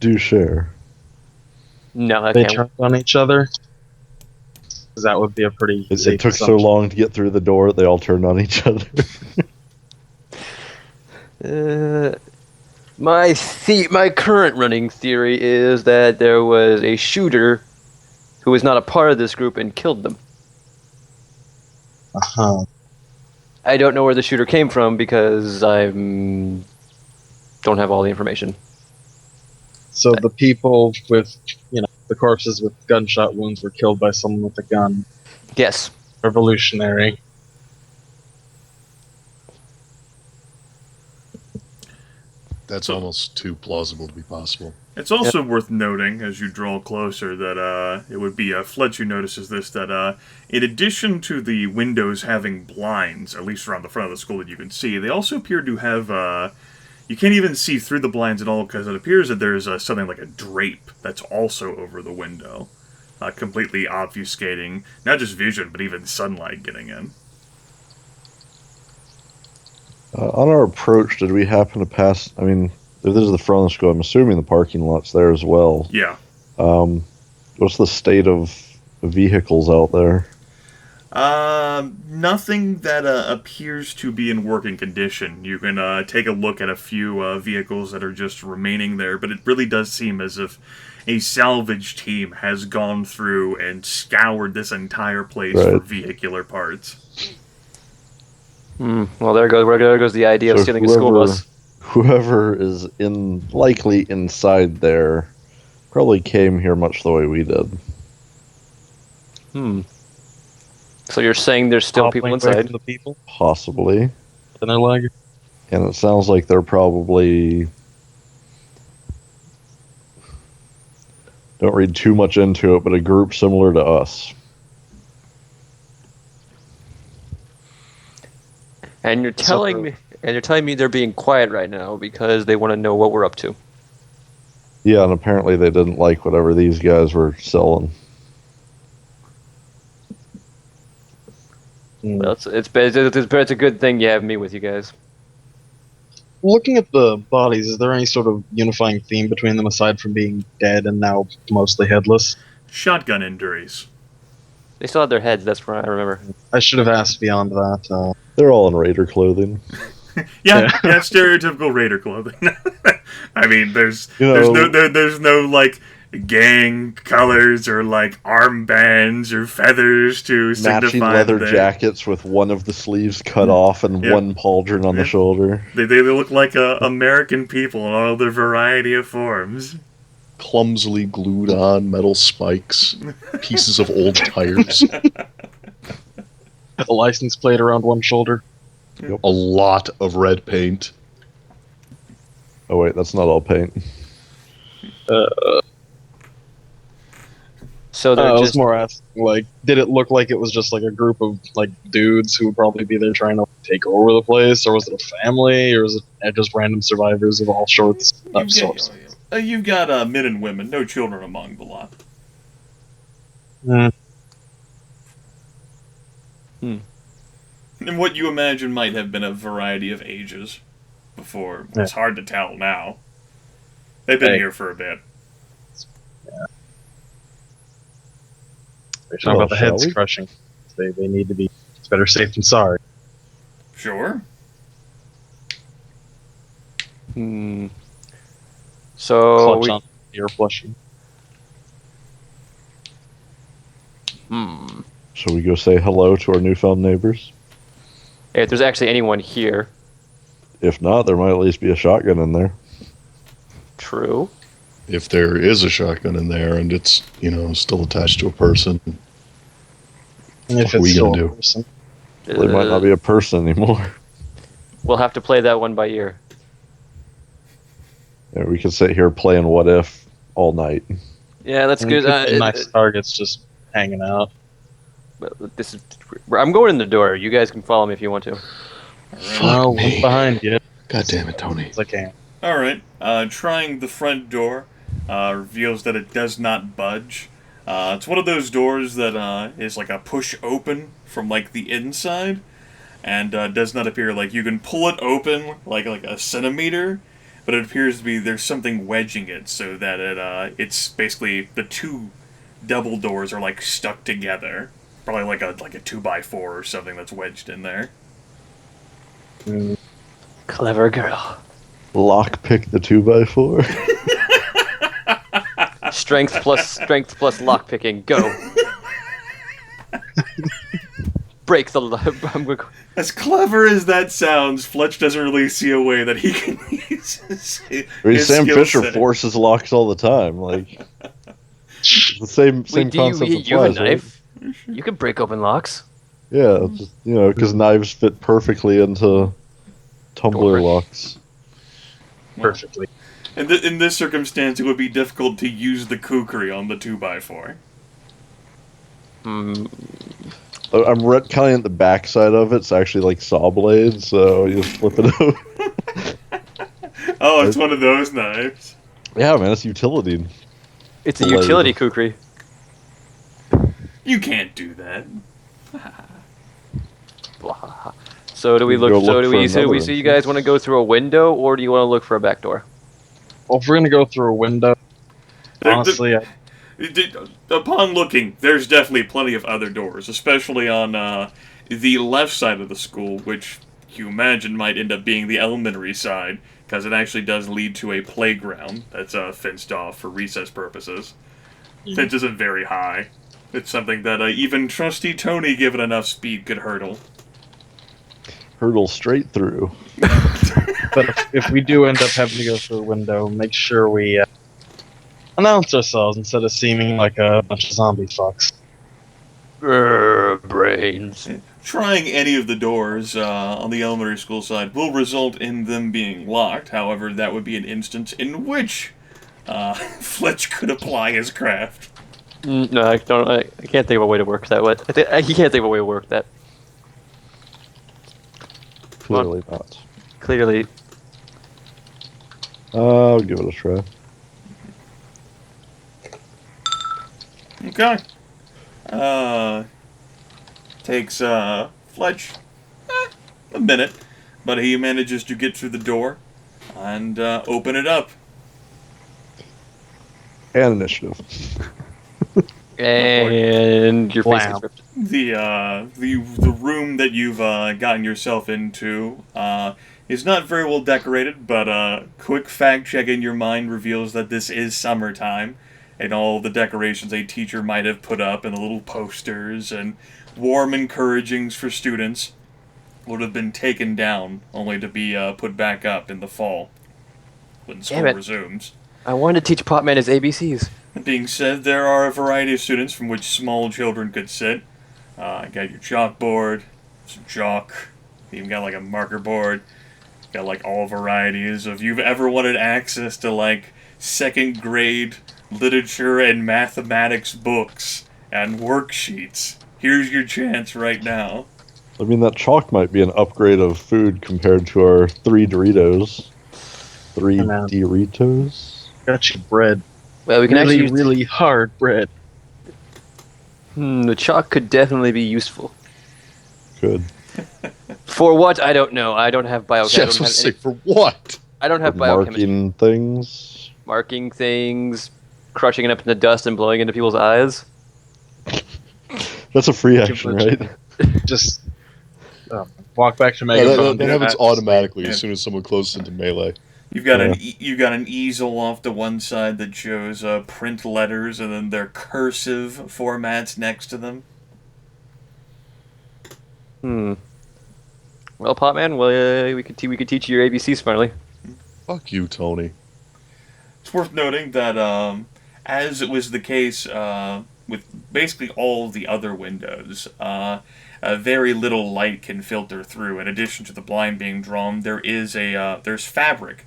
do share. No, that They can't. turned on each other. That would be a pretty It safe took so assumption. long to get through the door, they all turned on each other. My current running theory is that there was a shooter who was not a part of this group and killed them. Uh-huh. I don't know where the shooter came from because I don't have all the information. So the people with, the corpses with gunshot wounds were killed by someone with a gun. Yes. Revolutionary. That's almost too plausible to be possible. It's also worth noting, as you draw closer, that it would be Fletch who notices this, that in addition to the windows having blinds, at least around the front of the school that you can see, they also appear to have... you can't even see through the blinds at all, because it appears that there's something like a drape that's also over the window, completely obfuscating not just vision, but even sunlight getting in. On our approach, did we happen to pass... I mean, if this is the front of the school, I'm assuming the parking lot's there as well. Yeah. What's the state of vehicles out there? Nothing that appears to be in working condition. You can take a look at a few vehicles that are just remaining there, but it really does seem as if a salvage team has gone through and scoured this entire place for vehicular parts. Well, there goes the idea of stealing a school bus. Whoever is likely inside there probably came here much the way we did. So you're saying there's still people inside? The people? Possibly. In their leg? And it sounds like they're probably... Don't read too much into it, but a group similar to us. And you're telling me they're being quiet right now because they want to know what we're up to. Yeah, and apparently they didn't like whatever these guys were selling. Well, it's a good thing you have me with you guys. Looking at the bodies, is there any sort of unifying theme between them aside from being dead and now mostly headless? Shotgun injuries. They still had their heads, that's what I remember. I should have asked beyond that. They're all in Raider clothing. yeah, stereotypical Raider clothing. I mean, there's no like gang colors or like armbands or feathers to signify matching leather jackets with one of the sleeves cut off and one pauldron on the shoulder. They look like American people in all their variety of forms. Clumsily glued on metal spikes, pieces of old tires. A license plate around one shoulder. Yep. A lot of red paint. Oh wait, that's not all paint. So I was more asking, like, did it look like it was just like a group of like dudes who would probably be there trying to take over the place, or was it a family, or was it just random survivors of all sorts? You've got men and women, no children among the lot. And what you imagine might have been a variety of ages before. It's hard to tell now. They've been here for a bit. Yeah. They're talking about the heads crushing. They need to be. It's better safe than sorry. Sure. So clutch on ear flushing. Shall we go say hello to our newfound neighbors? If there's actually anyone here. If not, there might at least be a shotgun in there. True. If there is a shotgun in there and it's, still attached to a person, and if what are we still going to a person? Well, they might not be a person anymore. We'll have to play that one by ear. Yeah, we could sit here playing What If all night. Yeah, that's good. Nice targets just hanging out. I'm going in the door. You guys can follow me if you want to. Fuck me. Behind you. God damn it, Tony. As I can. Alright, trying the front door reveals that it does not budge. It's one of those doors that is like a push open from like the inside, and does not appear like you can pull it open like a centimeter, but it appears to be there's something wedging it so that it's basically the two double doors are like stuck together. Probably like a 2x4 or something that's wedged in there. Clever girl. Lockpick the 2x4. Strength plus lockpicking. Go. Break the. As clever as that sounds, Fletch doesn't really see a way that he can use his Sam skill Fisher set. forces locks all the time. Like it's the same Wait, do concept you have a applies, right? knife? You can break open locks. Yeah, it's just, because knives fit perfectly into tumbler Door. locks. Perfectly. And in this circumstance, it would be difficult to use the kukri on the 2x4. Hmm. I'm retconning the backside of it. It's actually like saw blades, so you just flip it over. Oh, it's one of those knives. Yeah, man, it's utility. It's a Blade. utility kukri. You can't do that. Blah. So do we You look? go So look do for we? So another you guys want to go through a window, or do you want to look for a back door? Well, if we're gonna go through a window, honestly, Upon looking, there's definitely plenty of other doors, especially on the left side of the school, which you imagine might end up being the elementary side, because it actually does lead to a playground that's fenced off for recess purposes. Fence isn't very high. It's something that even Trusty Tony, given enough speed, could hurdle. Hurdle straight through. but if we do end up having to go through a window, make sure we announce ourselves instead of seeming like a bunch of zombie fucks. Brains. Trying any of the doors on the elementary school side will result in them being locked. However, that would be an instance in which Fletch could apply his craft. No, I don't. I can't think of a way to work that. What? He can't think of a way to work that. Clearly not. Clearly. I'll give it a try. Okay. Takes Fletch a minute, but he manages to get through the door and open it up. And initiative. And your face Wow. gets ripped. The room that you've gotten yourself into is not very well decorated, but quick fact check in your mind reveals that this is summertime, and all the decorations a teacher might have put up, and the little posters and warm encouragings for students would have been taken down, only to be put back up in the fall when school Damn it. resumes. I wanted to teach Potman his ABCs. That being said, there are a variety of students from which small children could sit. Got your chalkboard, some chalk, even got like a marker board, got like all varieties. If you've ever wanted access to like second grade literature and mathematics books and worksheets, here's your chance right now. I mean, that chalk might be an upgrade of food compared to our 3 Doritos. 3 I know. Doritos? Got you bread. Well, we can really, actually. really hard bread. The chalk could definitely be useful. Good. For what? I don't know. I don't have biochemistry. Yes, I was sick for what? I don't have For biochemistry. marking things. Marking things, crushing it up into dust and blowing into people's eyes. That's a free action, right? Just walk back to Yeah, megaphone. that happens automatically Yeah. as soon as someone closes into melee. You've got Yeah. you've got an easel off to one side that shows print letters and then their cursive formats next to them. Well, Potman, well, we could teach you your ABCs finally. Fuck you, Tony. It's worth noting that, as it was the case with basically all of the other windows, very little light can filter through. In addition to the blind being drawn, there's fabric,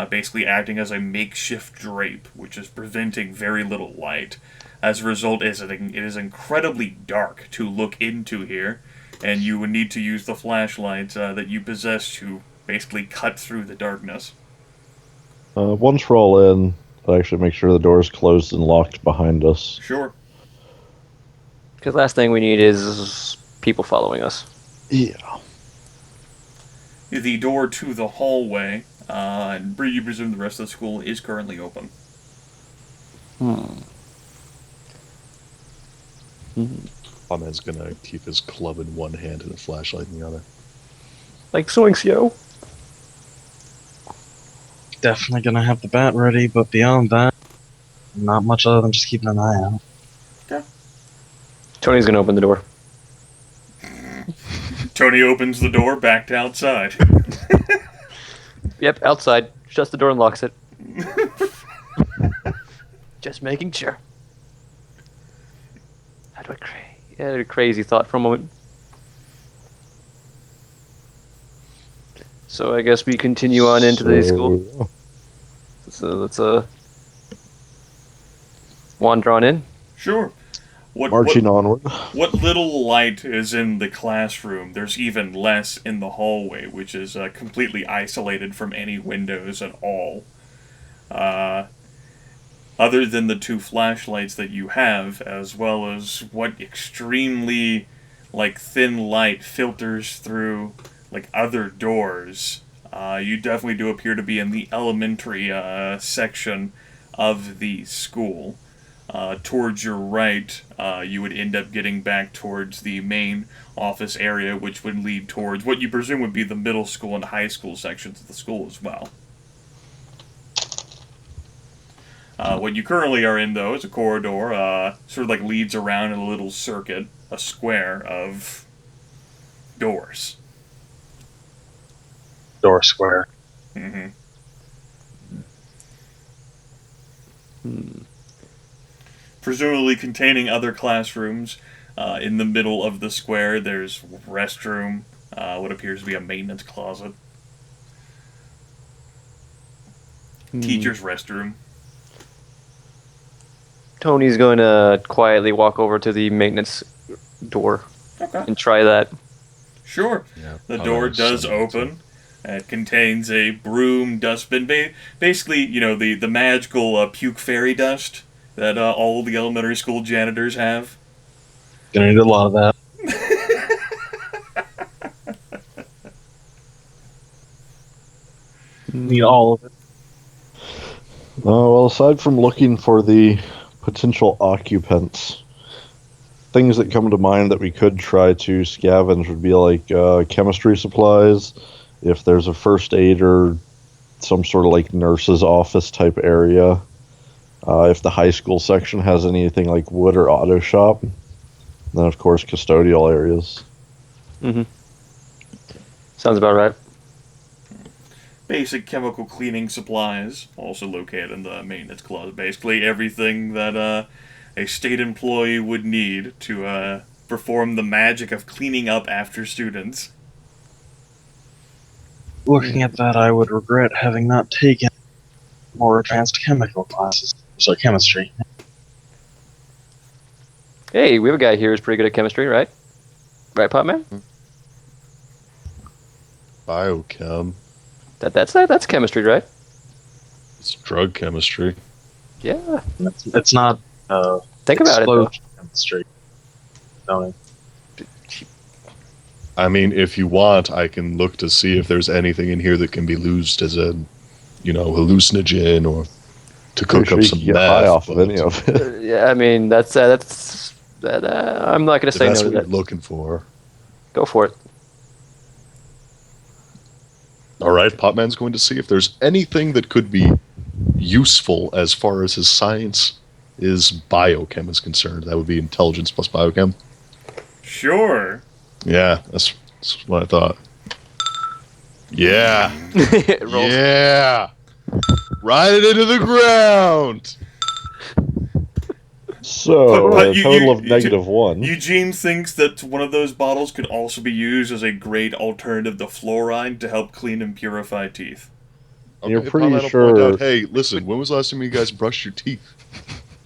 basically acting as a makeshift drape, which is preventing very little light. As a result, it is incredibly dark to look into here, and you would need to use the flashlight that you possess to basically cut through the darkness. Once we're all in, I'll actually make sure the door's closed and locked behind us. Sure. Because last thing we need is people following us. Yeah. The door to the hallway And you presume the rest of the school is currently open. Potman's gonna keep his club in one hand and a flashlight in the other. Like Zoinks, yo. Definitely gonna have the bat ready, but beyond that, not much other than just keeping an eye out. Tony's gonna open the door. Tony opens the door back to outside. Yep, outside. Shuts the door and locks it. Just making sure. Had a crazy thought for a moment. So I guess we continue on into the school. So let's wander on in. Sure. Marching onward. What little light is in the classroom, there's even less in the hallway, which is completely isolated from any windows at all. Other than the 2 flashlights that you have, as well as what extremely, thin light filters through, other doors, you definitely do appear to be in the elementary section of the school. Towards your right, you would end up getting back towards the main office area, which would lead towards what you presume would be the middle school and high school sections of the school as well. What you currently are in, though, is a corridor, sort of leads around in a little circuit, a square of doors. Door square. Mm-hmm. Presumably containing other classrooms. In the middle of the square, there's restroom, what appears to be a maintenance closet. Teacher's restroom. Tony's going to quietly walk over to the maintenance door and try that. Sure. Yeah, The door does open. It contains a broom, dustbin. Basically, the magical puke fairy dust that all the elementary school janitors have. Gonna need a lot of that. Need all of it. Well, aside from looking for the potential occupants, things that come to mind that we could try to scavenge would be chemistry supplies, if there's a first aid or some sort of nurse's office type area, if the high school section has anything like wood or auto shop, then of course custodial areas. Mm-hmm. Sounds about right. Basic chemical cleaning supplies, also located in the maintenance closet. Basically everything that a state employee would need to perform the magic of cleaning up after students. Looking at that, I would regret having not taken more advanced chemical classes. Sorry, chemistry. Hey, we have a guy here who's pretty good at chemistry, right? Right, Potman? Biochem. That's chemistry, right? It's drug chemistry. Yeah. It's not Think about it, though. explosion chemistry. No, I mean, if you want, I can look to see if there's anything in here that can be used as a, hallucinogen or to cook up some get meth. high off of but any of it. Yeah, I mean, I'm not going to if say no that's to what you're that. looking for. Go for it. All right, Potman's going to see if there's anything that could be useful as far as his science is biochem is concerned. That would be intelligence plus biochem. Sure. Yeah, that's what I thought. Yeah. It rolls. Yeah. Ride it into the ground. So, But a you- total you- of -1. Eugene thinks that one of those bottles could also be used as a great alternative to fluoride to help clean and purify teeth. You're pretty Potman will sure- point out, hey, listen, when was the last time you guys brushed your teeth?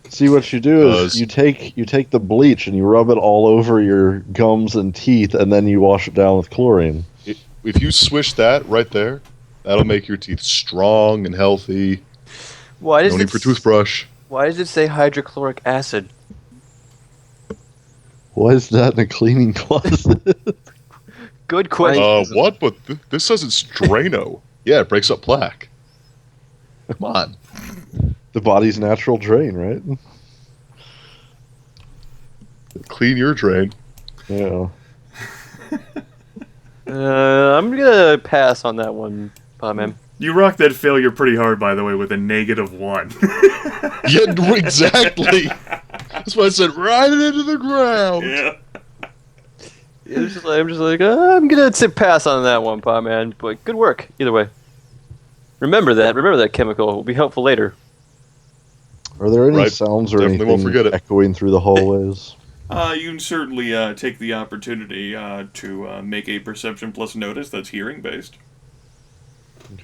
See, what you do is you take the bleach and you rub it all over your gums and teeth, and then you wash it down with chlorine. If you swish that right there, that'll make your teeth strong and healthy. Why No need for toothbrush. Why does it say hydrochloric acid? Why is that in a cleaning closet? Good question. What? But this says it's Drano. Yeah, it breaks up plaque. Come on. The body's natural drain, right? Clean your drain. Yeah. I'm gonna pass on that one, Potman. You rocked that failure pretty hard, by the way, with a -1. Yeah, exactly. That's why I said ride it into the ground. Yeah. I'm just like, I'm gonna say pass on that one, Potman. But good work, either way. Remember that chemical. It will be helpful later. Are there any Right. sounds or Definitely won't anything forget it. echoing through the hallways? You can certainly take the opportunity to make a perception plus notice that's hearing based.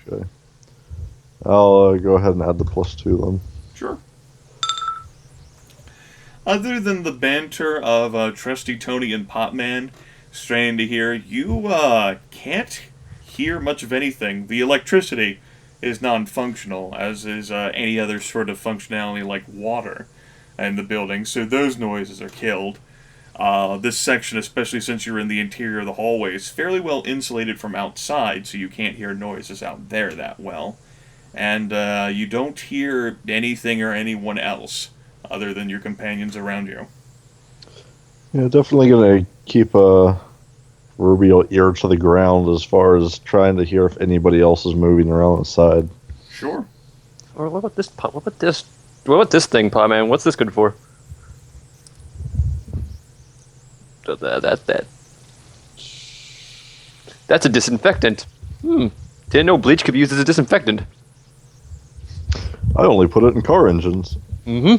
Okay. I'll go ahead and add the +2 then. Sure. Other than the banter of Trusty, Tony, and Potman straining to hear, you can't hear much of anything. The electricity is non-functional, as is any other sort of functionality like water in the building, so those noises are killed. This section, especially since you're in the interior of the hallway, is fairly well insulated from outside, so you can't hear noises out there that well. And you don't hear anything or anyone else other than your companions around you. Yeah, definitely gonna keep a proverbial ear to the ground as far as trying to hear if anybody else is moving around inside. Sure. Or what about this? What about this thing, Potman? What's this good for? That's a disinfectant. Didn't know bleach could be used as a disinfectant. I only put it in car engines. Mm-hmm.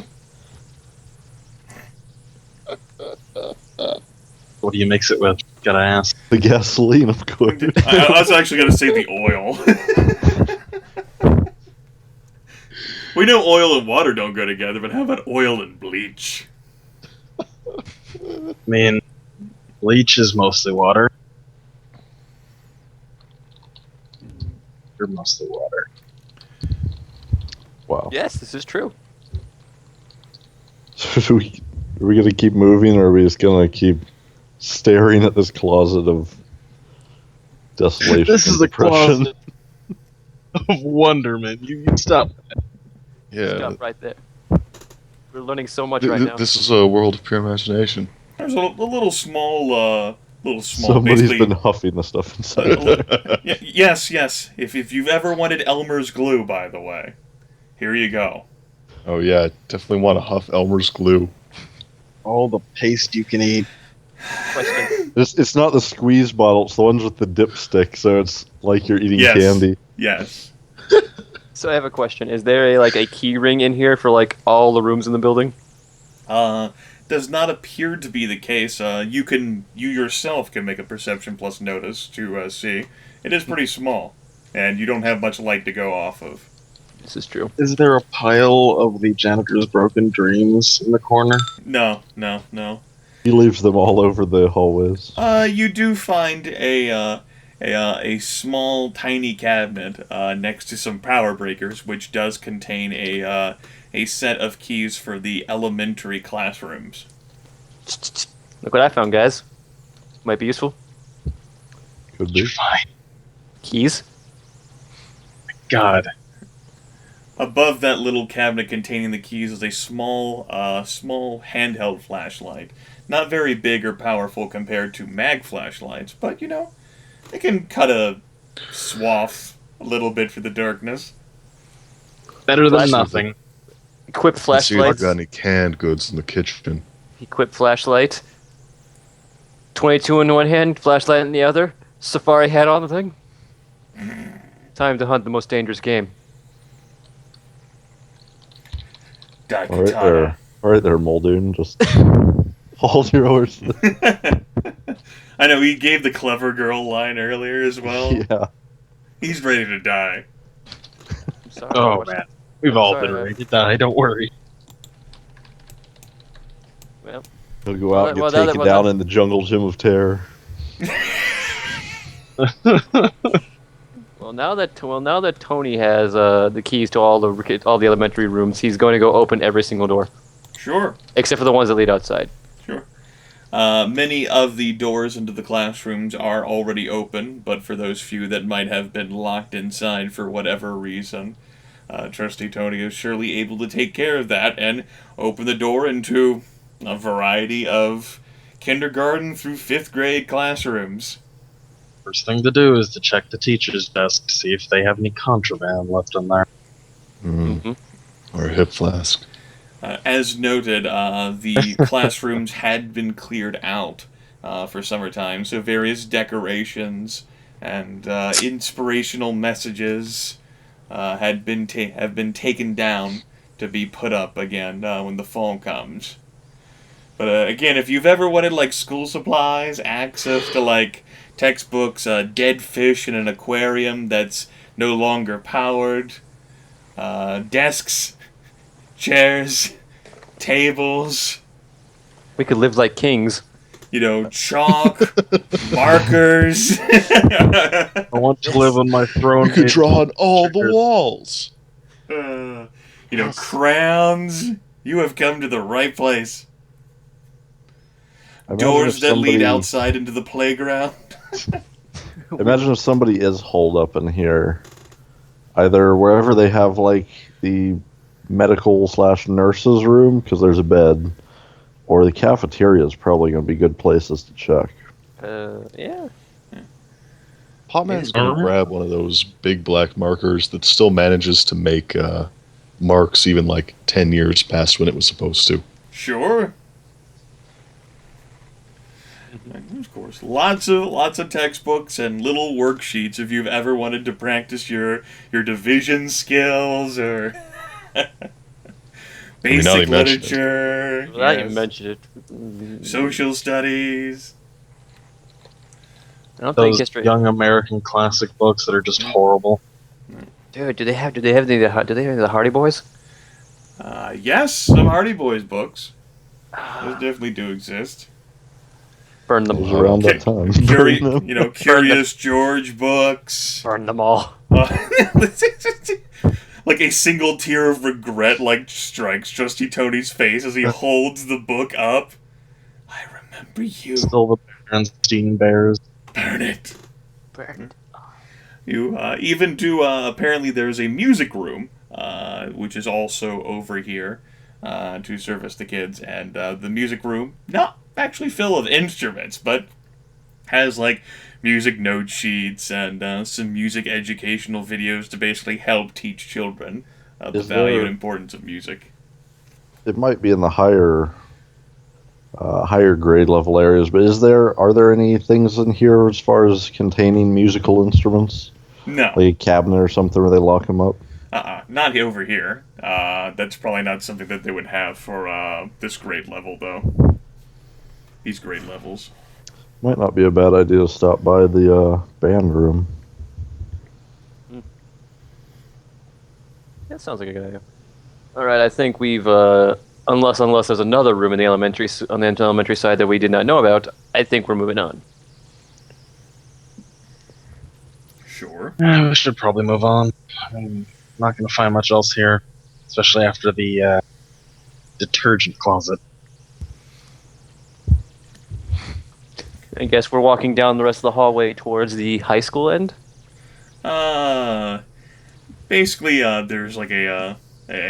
What do you mix it with? Gotta ask. The gasoline, of course. I was actually going to say the oil. We know oil and water don't go together, but how about oil and bleach? I mean, bleach is mostly water. You're mostly water. Wow. Yes, this is true. Are we gonna keep moving, or are we just gonna keep staring at this closet of desolation? This is and a depression? closet of wonderment. You stop. Yeah. Stop right there. We're learning so much right now. This is a world of pure imagination. There's a little small, Somebody's basically. been huffing the stuff inside. Yes. If you've ever wanted Elmer's glue, by the way, here you go. Oh yeah, definitely want to huff Elmer's glue. All the paste you can eat. Question. It's not the squeeze bottle; it's the ones with the dipstick. So it's like you're eating Yes. candy. Yes. So I have a question. Is there a key ring in here for all the rooms in the building? Does not appear to be the case. You yourself can make a perception plus notice to see. It is pretty small, and you don't have much light to go off of. This is true. Is there a pile of the janitor's broken dreams in the corner? No. He leaves them all over the hallways. You do find a small, tiny cabinet next to some power breakers, which does contain a set of keys for the elementary classrooms. Look what I found, guys. Might be useful. Could be. You're fine. Keys. God. Above that little cabinet containing the keys is a small handheld flashlight. Not very big or powerful compared to mag flashlights, but they can cut a swath a little bit for the darkness. Better than Flashlight. nothing. Equip Let's see if I've flashlights. got any canned goods in the kitchen. Equip flashlight. 22 in one hand, flashlight in the other. Safari hat on the thing. Time to hunt the most dangerous game. Daikatana. All right there, Muldoon. Just hold your horse. I know, he gave the clever girl line earlier as well. Yeah. He's ready to die. I'm sorry. Oh man, we've all Sorry, been man. ready to die. Don't worry. Well, He'll go out and Well, get that- taken well, down that- in the jungle gym of terror. well, now that Tony has the keys to all the elementary rooms, he's going to go open every single door, Sure. except for the ones that lead outside. Sure. Many of the doors into the classrooms are already open, but for those few that might have been locked inside for whatever reason, Trusty Tony is surely able to take care of that and open the door into a variety of kindergarten through 5th grade classrooms. First thing to do is to check the teacher's desk to see if they have any contraband left in there. Or a hip flask. As noted, the classrooms had been cleared out for summertime, so various decorations and inspirational messages have been taken down to be put up again when the fall comes. But again, if you've ever wanted like school supplies, access to like textbooks, dead fish in an aquarium that's no longer powered, desks, chairs, tables, We could live like kings. Chalk, markers. I want to live on my throne. You could draw on all the walls. Crowns. You have come to the right place. Imagine Doors if that lead somebody- outside into the playground. Imagine if somebody is holed up in here, either wherever they have like the medical/nurses room because there's a bed, or the cafeteria is probably going to be good places to check. Yeah. Potman's going to grab one of those big black markers that still manages to make marks even like 10 years past when it was supposed to. Sure. And of course, lots of textbooks and little worksheets if you've ever wanted to practice your division skills or basic now that you mention it. literature. Well, now you yes, mentioned it. social studies. I don't think Those history. young American classic books that are just horrible. Dude, do they have any of the Hardy Boys? Yes, some Hardy Boys books. Those definitely do exist. Burn them It was all. around that time. Curious George books. Burn them all. Like a single tear of regret strikes Trusty Tony's face as he holds the book up. I remember you. Still the Bernstein Bears. Burn it. Burn. You even do. Apparently, there's a music room, which is also over here to service the kids, and the music room not actually full of instruments, but has like music note sheets and some music educational videos to basically help teach children the Is value there- and importance of music. It might be in the higher grade level areas, but are there any things in here as far as containing musical instruments, No, like a cabinet or something where they lock them up? not over here. That's probably not something that they would have for this grade level, though. These grade levels. Might not be a bad idea to stop by the band room. That sounds like a good idea. All right, I think we've unless there's another room in the on the elementary side that we did not know about, I think we're moving on. Sure. We should probably move on. I'm not going to find much else here, especially after the detergent closet. I guess we're walking down the rest of the hallway towards the high school end. Basically, there's like I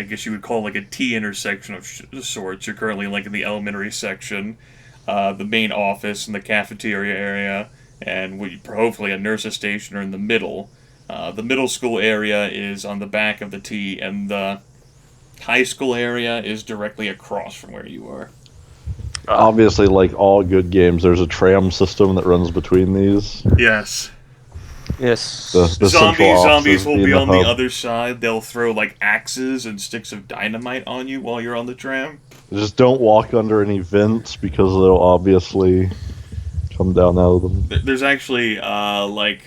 guess you would call like a T intersection of sorts. You're currently like in the elementary section, the main office and the cafeteria area, and hopefully a nurse's station are in the middle. The middle school area is on the back of the T, and the high school area is directly across from where you are. Obviously, like all good games, there's a tram system that runs between these. Yes. Yes. The central office Zombies will being be the on the hub. other side. They'll throw like axes and sticks of dynamite on you while you're on the tram. Just don't walk under any vents because they'll obviously come down out of them. There's actually like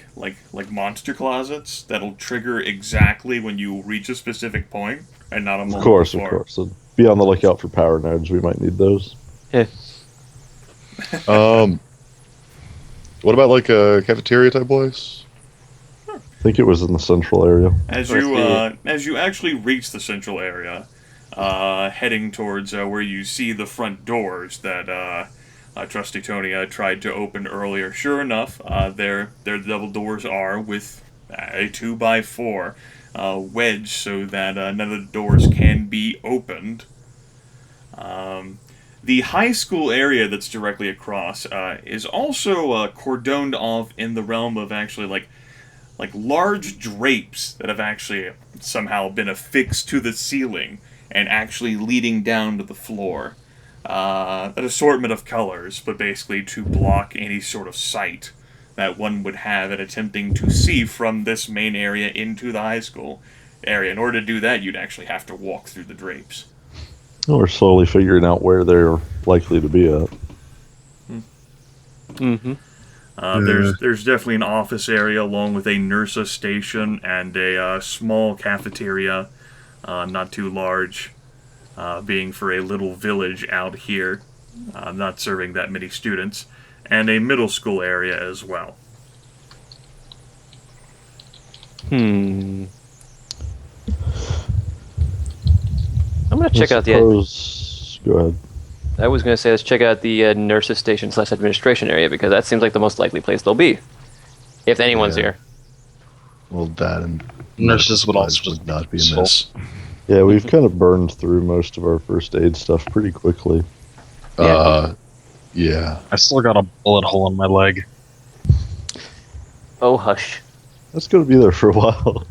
monster closets that'll trigger exactly when you reach a specific point, and not a moment Of course. before. So be on the lookout for power nerds. We might need those. What about like a cafeteria type place? I think it was in the central area. As you actually reach the central area, heading towards where you see the front doors that Trusty Tony tried to open earlier. Sure enough, their double doors are with a 2x4 wedge so that none of the doors can be opened. The high school area that's directly across is also cordoned off in the realm of actually like large drapes that have actually somehow been affixed to the ceiling and actually leading down to the floor. An assortment of colors, but basically to block any sort of sight that one would have in attempting to see from this main area into the high school area. In order to do that, you'd actually have to walk through the drapes. We're slowly figuring out where they're likely to be at. Mm-hmm. There's definitely an office area along with a nurse's station and a small cafeteria, not too large, being for a little village out here, not serving that many students, and a middle school area as well. I'm gonna check out Go ahead. I was gonna say let's check out the nurses station / administration area because that seems like the most likely place they'll be, if anyone's Yeah. here. Well, that and Nurses would also supplies just would not be so- amiss. Yeah, we've kind of burned through most of our first aid stuff pretty quickly. Yeah. I still got a bullet hole in my leg. Oh hush. That's going to be there for a while.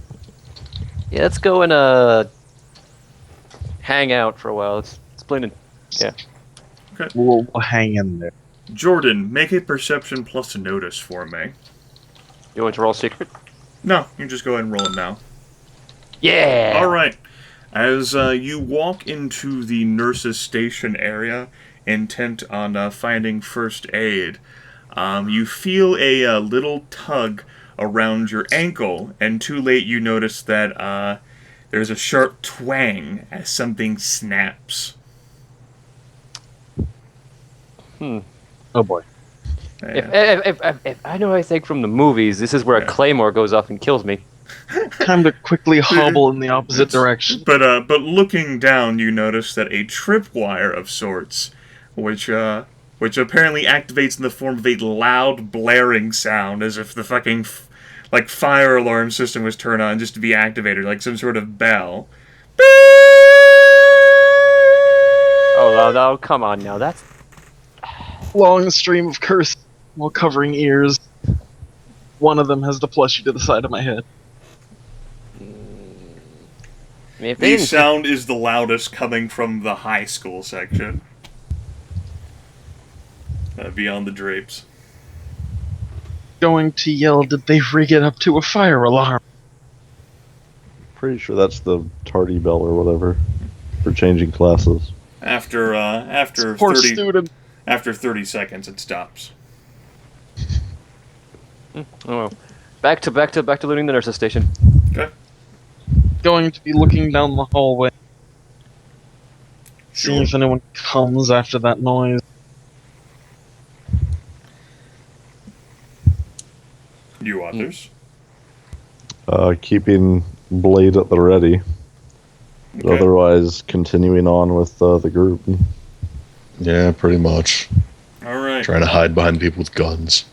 Yeah, let's go and hang out for a while. It's splendid. Yeah. We'll hang in there. Jordan, make a perception plus a notice for me. You want to roll secret? No, you can just go ahead and roll it now. Yeah. All right. As you walk into the nurse's station area, intent on finding first aid, you feel a little tug around your ankle, and too late you notice that there's a sharp twang as something snaps. Oh boy. If I know anything from the movies, this is where a claymore goes off and kills me. Time to quickly hobble in the opposite direction. But looking down, you notice that a tripwire of sorts, which apparently activates in the form of a loud blaring sound, as if the fucking fire alarm system was turned on just to be activated, like some sort of bell. Oh no, come on now. That's Long stream of curse while covering ears. One of them has the plushie to the side of my head. I mean, if they The didn't- sound is the loudest coming from the high school section. Beyond the drapes. Going to yell, did they rig it up to a fire alarm? Pretty sure that's the tardy bell or whatever for changing classes. After Poor 30 student. after 30 seconds, it stops. Oh well. Back to looting the nurses station. Okay. Going to be looking down the hallway. Sure. Seeing if anyone comes after that noise. You others? Keeping blade at the ready. But Okay. otherwise, continuing on with the group. Yeah, pretty much. All right. Trying to hide behind people with guns.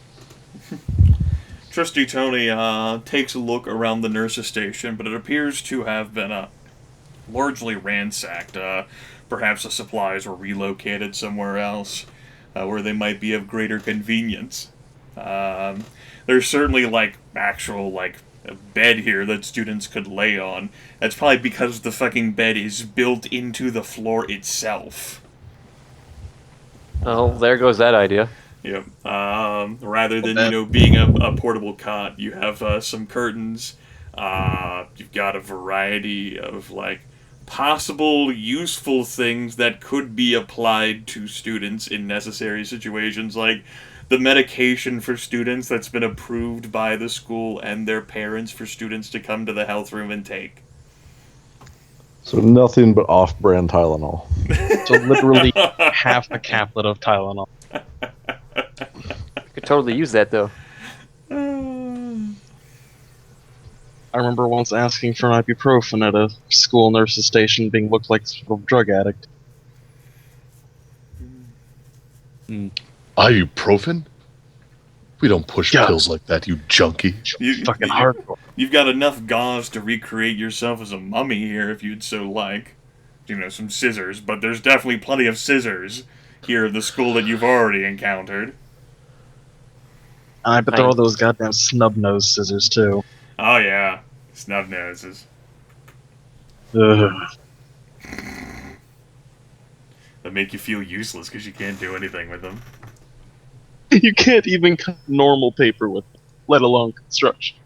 Trusty Tony takes a look around the nurse's station, but it appears to have been largely ransacked. Perhaps the supplies were relocated somewhere else, where they might be of greater convenience. There's certainly actual a bed here that students could lay on. That's probably because the fucking bed is built into the floor itself. Oh, there goes that idea. Yep. Rather than, being a portable cot, you have some curtains. You've got a variety of, possible useful things that could be applied to students in necessary situations, like the medication for students that's been approved by the school and their parents for students to come to the health room and take. So nothing but off-brand Tylenol. So literally half a caplet of Tylenol. Could totally use that though. I remember once asking for an ibuprofen at a school nurse's station, being looked like a sort of drug addict. Ibuprofen? We don't push Yeah. pills like that, you junkie. Fucking hardcore. You've got enough gauze to recreate yourself as a mummy here if you'd so like. You know, some scissors, but there's definitely plenty of scissors here at the school that you've already encountered. I bet they're all those goddamn snub-nosed scissors, too. Oh yeah, snub noses. Ugh. That make you feel useless because you can't do anything with them. You can't even cut normal paper with them, let alone construction.